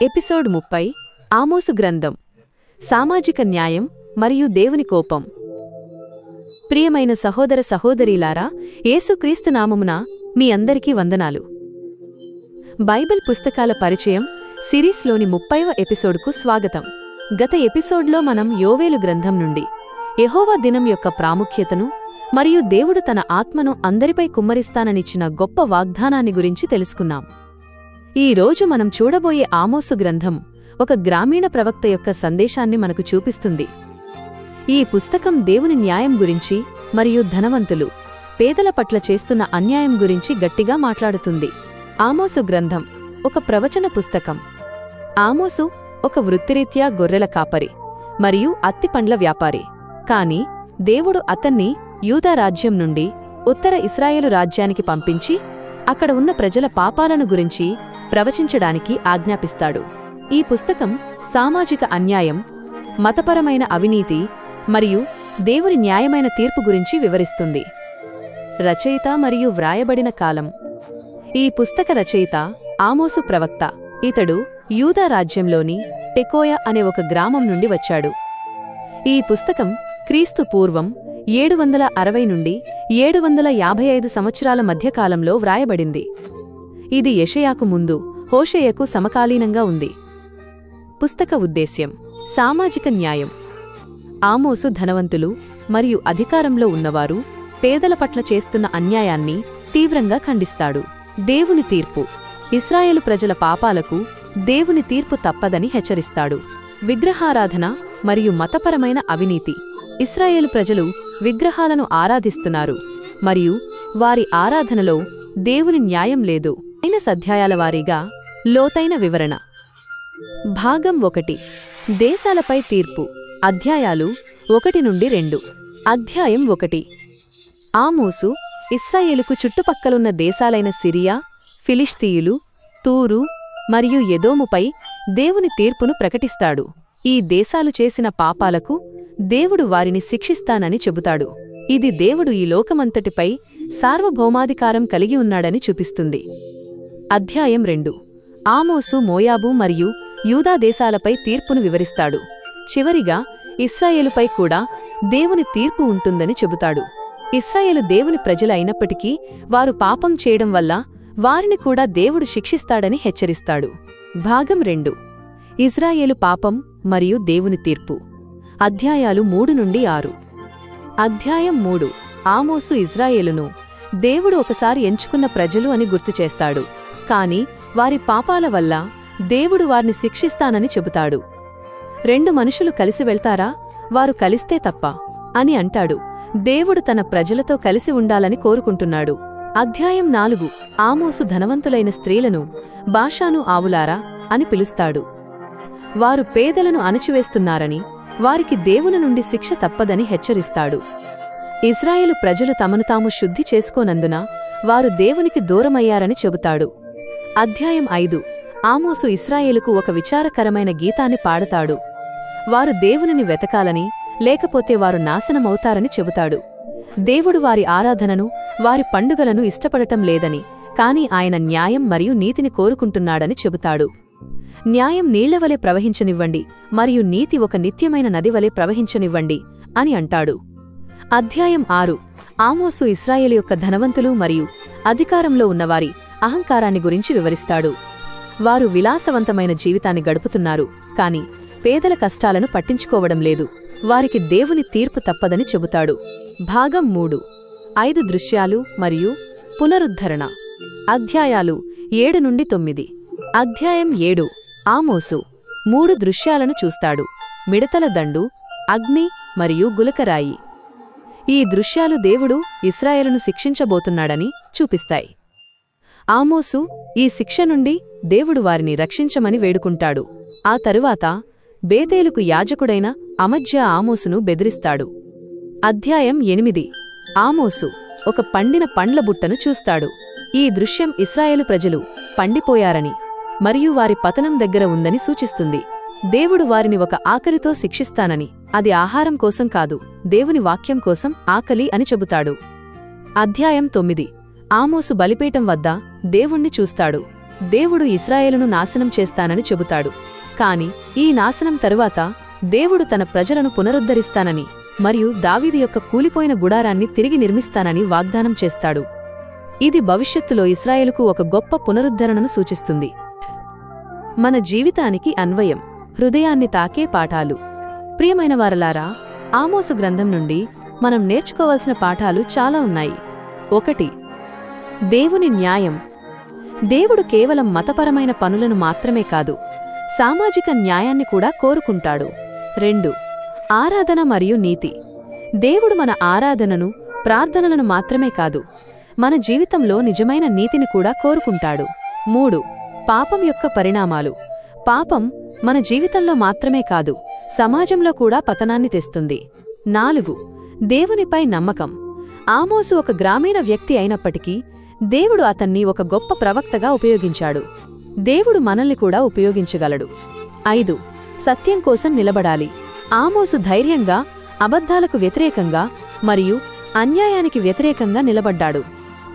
Episode 30 ఆమోసు గ్రంథం సామాజిక న్యాయం మరియు దేవుని కోపం. ప్రియమైన సహోదర సహోదరీలారా, యేసుక్రీస్తు నామమున మీ అందరికీ వందనాలు. బైబిల్ పుస్తకాల పరిచయం సిరీస్లోని 30వ ఎపిసోడ్కు స్వాగతం. గత ఎపిసోడ్లో మనం యోవేలు గ్రంథం నుండి యెహోవా దినం యొక్క ప్రాముఖ్యతను మరియు దేవుడు తన ఆత్మను అందరిపై కుమ్మరిస్తాననిచ్చిన గొప్ప వాగ్దానాన్ని గురించి తెలుసుకున్నాం. ఈ రోజు మనం చూడబోయే ఆమోసు గ్రంథం ఒక గ్రామీణ ప్రవక్త యొక్క సందేశాన్ని మనకు చూపిస్తుంది. ఈ పుస్తకం దేవుని న్యాయం గురించి మరియు ధనవంతులు, పేదల పట్ల చేస్తున్న అన్యాయం గురించి గట్టిగా మాట్లాడుతుంది. ఆమోసు గ్రంథం ఒక ప్రవచన పుస్తకం. ఆమోసు ఒక వృత్తిరీత్యా గొర్రెల కాపరి మరియు అత్తిపండ్ల వ్యాపారి. కాని దేవుడు అతన్ని యూదా రాజ్యం నుండి ఉత్తర ఇశ్రాయేలు రాజ్యానికి పంపించి అక్కడ ఉన్న ప్రజల పాపాలను గురించి ప్రవచించడానికి ఆజ్ఞాపిస్తాడు. ఈ పుస్తకం సామాజిక అన్యాయం, మతపరమైన అవినీతి మరియు దేవుని న్యాయమైన తీర్పు గురించి వివరిస్తుంది. రచయిత మరియు వ్రాయబడిన కాలం. ఈ పుస్తక రచయిత ఆమోసు ప్రవక్త. ఇతడు యూదా రాజ్యంలోని టెకోయ అనే ఒక గ్రామం నుండి వచ్చాడు. ఈ పుస్తకం క్రీస్తు పూర్వం 760 నుండి 755 సంవత్సరాల మధ్యకాలంలో వ్రాయబడింది. ఇది యెషయాకు ముందు హోషేయకు సమకాలీనంగా ఉంది. పుస్తక ఉద్దేశ్యం సామాజిక న్యాయం. ఆమోసు ధనవంతులు మరియు అధికారంలో ఉన్నవారు పేదల పట్ల చేస్తున్న అన్యాయాన్ని తీవ్రంగా ఖండిస్తాడు. దేవుని తీర్పు. ఇశ్రాయేలు ప్రజల పాపాలకు దేవుని తీర్పు తప్పదని హెచ్చరిస్తాడు. విగ్రహారాధన మరియు మతపరమైన అవినీతి. ఇశ్రాయేలు ప్రజలు విగ్రహాలను ఆరాధిస్తున్నారు మరియు వారి ఆరాధనలో దేవుని న్యాయం లేదు. అధ్యాయాల వారీగా లోతైన వివరణ. భాగం 1. దేశాలపై తీర్పు. అధ్యాయాలు 1 నుండి 2. అధ్యాయం 1. ఆమోసు ఇశ్రాయేలుకు చుట్టుపక్కలున్న దేశాలైన సిరియా, ఫిలిష్తీయులు, తూరు మరియు ఎదోముపై దేవుని తీర్పును ప్రకటిస్తాడు. ఈ దేశాలు చేసిన పాపాలకు దేవుడు వారిని శిక్షిస్తానని చెబుతాడు. ఇది దేవుడు ఈ లోకమంతటిపై సార్వభౌమాధికారం కలిగి ఉన్నాడని చూపిస్తుంది. అధ్యాయం 2. ఆమోసు మోయాబు మరియు యూదా దేశాలపై తీర్పును వివరిస్తాడు. చివరిగా ఇశ్రాయేలుపై కూడా దేవుని తీర్పు ఉంటుందని చెబుతాడు. ఇశ్రాయేలు దేవుని ప్రజలు అయినప్పటికీ వారు పాపం చేయడం వల్ల వారిని కూడా దేవుడు శిక్షిస్తాడని హెచ్చరిస్తాడు. భాగం 2. ఇశ్రాయేలు పాపం మరియు దేవుని తీర్పు. అధ్యాయాలు 3 నుండి 6. అధ్యాయం 3. ఆమోసు ఇశ్రాయేలును దేవుడు ఒకసారి ఎంచుకున్న ప్రజలు అని గుర్తుచేస్తాడు. కాని వారి పాపాల వల్ల దేవుడు వారిని శిక్షిస్తానని చెబుతాడు. 2 మనుషులు కలిసి వెళ్తారా? వారు కలిస్తే తప్ప అని అంటాడు. దేవుడు తన ప్రజలతో కలిసి ఉండాలని కోరుకుంటున్నాడు. అధ్యాయం 4. ఆమోసు ధనవంతులైన స్త్రీలను బాషాను ఆవులారా అని పిలుస్తాడు. వారు పేదలను అణచివేస్తున్నారని, వారికి దేవుని నుండి శిక్ష తప్పదని హెచ్చరిస్తాడు. ఇశ్రాయేలు ప్రజలు తమను తాము శుద్ధి చేసుకోనందున వారు దేవునికి దూరమయ్యారని చెబుతాడు. అధ్యాయం 5. ఆమోసు ఇశ్రాయేలుకు ఒక విచారకరమైన గీతాన్ని పాడతాడు. వారు దేవునిని వెతకాలని, లేకపోతే వారు నాశనమవుతారని చెబుతాడు. దేవుడు వారి ఆరాధనను, వారి పండుగలను ఇష్టపడటం లేదని, కాని ఆయన న్యాయం మరియు నీతిని కోరుకుంటున్నాడని చెబుతాడు. న్యాయం నీళ్లవలె ప్రవహించనివ్వండి మరియు నీతి ఒక నిత్యమైన నదివలె ప్రవహించనివ్వండి అని అంటాడు. అధ్యాయం 6. ఆమోసు ఇశ్రాయేలు యొక్క ధనవంతులు మరియు అధికారంలో ఉన్నవారి అహంకారాన్ని గురించి వివరిస్తాడు. వారు విలాసవంతమైన జీవితాన్ని గడుపుతున్నారు, కాని పేదల కష్టాలను పట్టించుకోవడం లేదు. వారికి దేవుని తీర్పు తప్పదని చెబుతాడు. భాగం 3. 5 దృశ్యాలు మరియు పునరుద్ధరణ. అధ్యాయాలు 7 నుండి 9. అధ్యాయం 7. ఆమోసు 3 దృశ్యాలను చూస్తాడు: మిడతల దండు, అగ్ని మరియు గులకరాయి. ఈ దృశ్యాలు దేవుడు ఇశ్రాయేలును శిక్షించబోతున్నాడని చూపిస్తాయి. ఆమోసు ఈ శిక్ష నుండి దేవుడు వారిని రక్షించమని వేడుకుంటాడు. ఆ తరువాత బేతేలుకు యాజకుడైన అమజ్యా ఆమోసును బెదిరిస్తాడు. అధ్యాయం 8. ఆమోసు ఒక పండిన పండ్ల బుట్టను చూస్తాడు. ఈ దృశ్యం ఇశ్రాయేలు ప్రజలు పండిపోయారని మరియు వారి పతనం దగ్గర ఉందని సూచిస్తుంది. దేవుడు వారిని ఒక ఆకలితో శిక్షిస్తానని, అది ఆహారం కోసం కాదు, దేవుని వాక్యం కోసం ఆకలి అని చెబుతాడు. అధ్యాయం 9. ఆమోసు బలిపీఠం వద్ద దేవుణ్ణి చూస్తాడు. దేవుడు ఇశ్రాయేలును నాశనం చేస్తానని చెబుతాడు. కాని ఈ నాశనం తరువాత దేవుడు తన ప్రజలను పునరుద్ధరిస్తానని మరియు దావీదు యొక్క కూలిపోయిన గుడారాన్ని తిరిగి నిర్మిస్తానని వాగ్దానం చేస్తాడు. ఇది భవిష్యత్తులో ఇశ్రాయేలుకు ఒక గొప్ప పునరుద్ధరణను సూచిస్తుంది. మన జీవితానికి అన్వయం, హృదయాన్ని తాకే పాఠాలు. ప్రియమైన వారలారా, ఆమోసు గ్రంథం నుండి మనం నేర్చుకోవాల్సిన పాఠాలు చాలా ఉన్నాయి. 1. దేవుని న్యాయం. దేవుడు కేవలం మతపరమైన పనులను మాత్రమే కాదు, సామాజిక న్యాయాన్ని కూడా కోరుకుంటాడు. 2. ఆరాధన మరియు నీతి. దేవుడు మన ఆరాధనను, ప్రార్థనలను మాత్రమే కాదు, మన జీవితంలో నిజమైన నీతిని కూడా కోరుకుంటాడు. 3. పాపం యొక్క పరిణామాలు. పాపం మన జీవితంలో మాత్రమే కాదు, సమాజంలో కూడా పతనాన్ని తెస్తుంది. 4. దేవునిపై నమ్మకం. ఆమోసు ఒక గ్రామీణ వ్యక్తి అయినప్పటికీ దేవుడు అతన్ని ఒక గొప్ప ప్రవక్తగా ఉపయోగించాడు. దేవుడు మనల్ని కూడా ఉపయోగించగలడు. 5. సత్యం కోసం నిలబడాలి. ఆమోసు ధైర్యంగా, అబద్ధాలకు వ్యతిరేకంగా మరియు అన్యాయానికి వ్యతిరేకంగా నిలబడ్డాడు.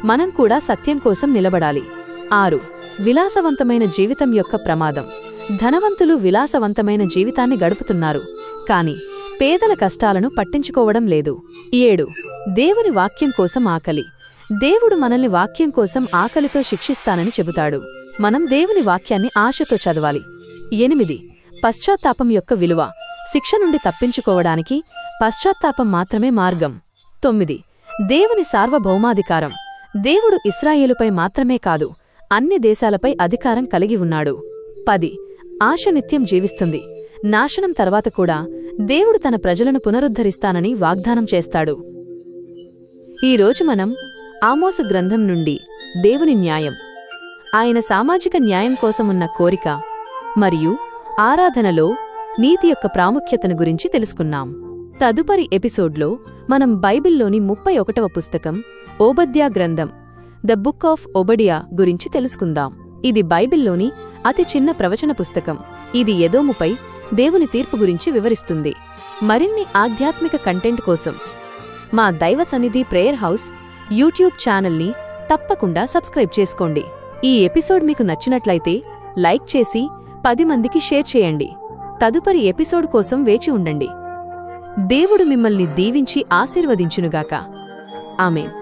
మనం కూడా సత్యం కోసం నిలబడాలి. 6. విలాసవంతమైన జీవితం యొక్క ప్రమాదం. ధనవంతులు విలాసవంతమైన జీవితాన్ని గడుపుతున్నారు, కాని పేదల కష్టాలను పట్టించుకోవడం లేదు. 7. దేవుని వాక్యం కోసం ఆకలి. దేవుడు మనల్ని వాక్యం కోసం ఆకలితో శిక్షిస్తానని చెబుతాడు. మనం దేవుని వాక్యాన్ని ఆశతో చదవాలి. 8. పశ్చాత్తాపం యొక్క విలువ. శిక్ష నుండి తప్పించుకోవడానికి పశ్చాత్తాపం మాత్రమే మార్గం. 9. దేవుని సార్వభౌమాధికారం. దేవుడు ఇశ్రాయేలుపై మాత్రమే కాదు, అన్ని దేశాలపై అధికారం కలిగి ఉన్నాడు. 10. ఆశ నిత్యం జీవిస్తుంది. నాశనం తర్వాత కూడా దేవుడు తన ప్రజలను పునరుద్ధరిస్తానని వాగ్దానం చేస్తాడు. ఈరోజు మనం ఆమోసు గ్రంథం నుండి దేవుని న్యాయం, ఆయన సామాజిక న్యాయం కోసమున్న కోరిక మరియు ఆరాధనలో నీతి యొక్క ప్రాముఖ్యతను గురించి తెలుసుకున్నాం. తదుపరి ఎపిసోడ్లో మనం బైబిల్లోని 31వ పుస్తకం ఓబద్యా గ్రంథం, ద బుక్ ఆఫ్ ఒబడియా గురించి తెలుసుకుందాం. ఇది బైబిల్లోని అతి చిన్న ప్రవచన పుస్తకం. ఇది ఎదోముపై దేవుని తీర్పు గురించి వివరిస్తుంది. మరిన్ని ఆధ్యాత్మిక కంటెంట్ కోసం మా దైవ సన్నిధి ప్రేయర్ హౌస్ యూట్యూబ్ ఛానల్ని తప్పకుండా సబ్స్క్రైబ్ చేసుకోండి. ఈ ఎపిసోడ్ మీకు నచ్చినట్లయితే లైక్ చేసి 10 మందికి షేర్ చేయండి. తదుపరి ఎపిసోడ్ కోసం వేచి ఉండండి. దేవుడు మిమ్మల్ని దీవించి ఆశీర్వదించునుగాక. ఆమేన్.